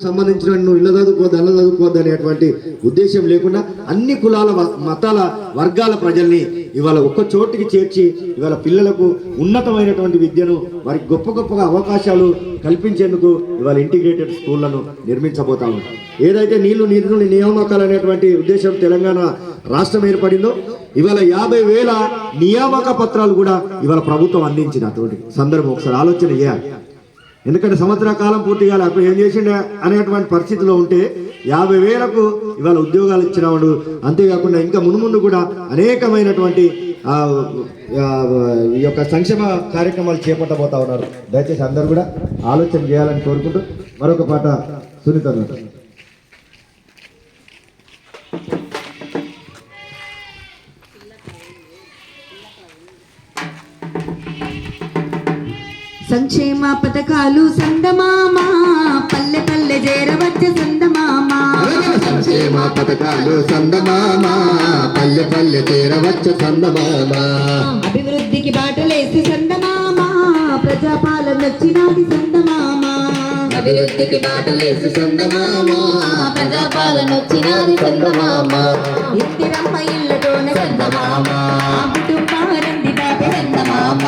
సంబంధించిన నువ్వు ఇళ్ళ చదువుకోవద్దు అల్ల చదువుకోవద్దు అనేటువంటి ఉద్దేశం లేకుండా అన్ని కులాల మతాల వర్గాల ప్రజల్ని ఇవాళ ఒక్క చోటికి చేర్చి ఇవాళ పిల్లలకు ఉన్నతమైనటువంటి విద్యను వారికి గొప్ప గొప్పగా అవకాశాలు కల్పించేందుకు ఇవాళ ఇంటిగ్రేటెడ్ స్కూళ్లను నిర్మించబోతా ఉన్నాం. ఏదైతే నీళ్లు నియామకాలు అనేటువంటి ఉద్దేశం తెలంగాణ రాష్ట్రం ఏర్పడిందో ఇవాళ 50,000 నియామక పత్రాలు కూడా ఇవాళ ప్రభుత్వం అందించినటువంటి సందర్భం ఒకసారి ఆలోచన చేయాలి. ఎందుకంటే సంవత్సర కాలం పూర్తిగా అప్పుడు ఏం చేసిండే అనేటువంటి పరిస్థితిలో ఉంటే 50,000కు ఇవాళ ఉద్యోగాలు ఇచ్చినవాడు. అంతేకాకుండా ఇంకా మున్ముందు కూడా అనేకమైనటువంటి ఈ యొక్క సంక్షేమ కార్యక్రమాలు చేపట్టబోతా ఉన్నారు. దయచేసి అందరూ కూడా ఆలోచన చేయాలని కోరుకుంటూ మరొక పాట సునీత సంక్షేమ పథకాలు సందమామ పల్లె పల్లె చేరవచ్చే సందమామ. సంక్షేమ పథకాలు సందమామ పల్లె పల్లె చేరవచ్చే సందమామ. అభివృద్ధికి బాటలేసి సందమామ ప్రజాపాలన వచ్చినది సందమామ. అభివృద్ధికి బాటలేసి సందమామ ప్రజాపాలన వచ్చినది సందమామ. ఇందిరమ్మ ఇళ్ళతోనే సందమామ కుటుంబారంది దాటే సందమామ.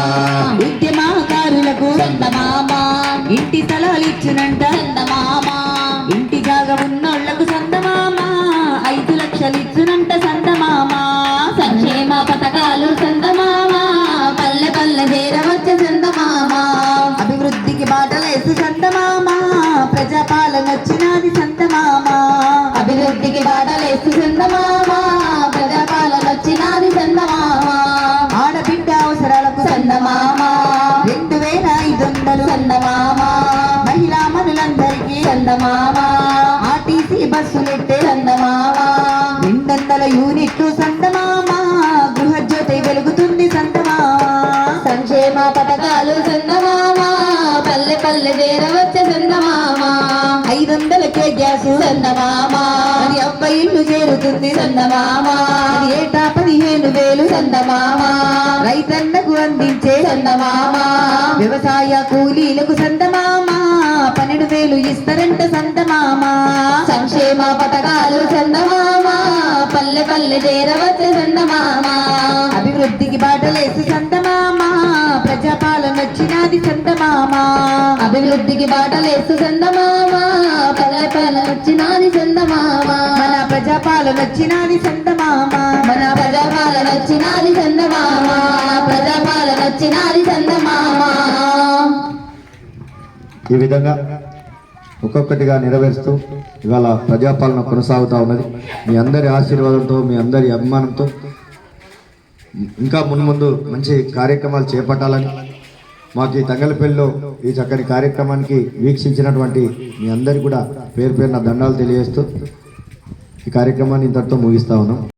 ఉద్యమకారులకు సందమామ ఇంటి స్థలాలు ఇచ్చినంట సందమామ. ఇంటి జాగ ఉన్నోళ్లకు సందమామ 5 లక్షలు ఇచ్చినంట సందమామ. సంక్షేమ పథకాలు సందమామ పల్లె పల్లె చేరవచ్చే సందమామ. అభివృద్ధికి బాటలేసి సందమామ ప్రజాపాలన వచ్చినది సందమామ. అభివృద్ధికి బాటలేసి సందమామ ప్రజాపాలన వచ్చినది సందమామ. ఆడబిడ్డ అవసరాలకు సందమామ 2,500 సందమామ. మహిళా మనులందరికీ సందమామ ఆర్టీసీ బస్సులెట్టే సందమామ. 200 యూనిట్లు సందమామ గృహజ్యోతి వెలుగుతుంది సందమామ. సంక్షేమ పథకాలు సందమామ పల్లె పల్లె చేరవచ్చే సందమామ. 500కే గ్యాసు సందమామ 50 ఇల్లు చేరుతుంది సందమామ. ఏటా 15,000 సందమామ రైతన్నకు అందించే సందమామ. వ్యవసాయ కూలీలకు సందమామ 12,000 ఇస్తారంట సందమామ. సంక్షేమ పథకాలు సందమామ పల్లె పల్లె చేరవచ్చే సందమామ. అభివృద్ధికి బాటలేసి సందమామ ప్రజాపాలన వచ్చినది సందమామ. అభివృద్ధికి బాటలేసి సందమామ పల్లె పల్లె వచ్చినది సందమామ. మన ప్రజాపాలన వచ్చినది సందమామ. మన ప్రజాపాలన వచ్చినది సందమామ. ప్రజాపాలన వచ్చినది సందమామ. ఈ విధంగా ఒక్కొక్కటిగా నెరవేరుస్తూ ఇవాళ ప్రజాపాలన కొనసాగుతూ ఉన్నది. మీ అందరి ఆశీర్వాదంతో మీ అందరి అభిమానంతో ఇంకా మున్ముందు మంచి కార్యక్రమాలు చేపట్టాలని మాకు ఈ తంగలపల్లిలో ఈ చక్కని కార్యక్రమానికి వీక్షించినటువంటి మీ అందరికీ కూడా పేరు పేరున దండాలు తెలియజేస్తూ ఈ కార్యక్రమాన్ని ఇంతటితో ముగిస్తా ఉన్నాం.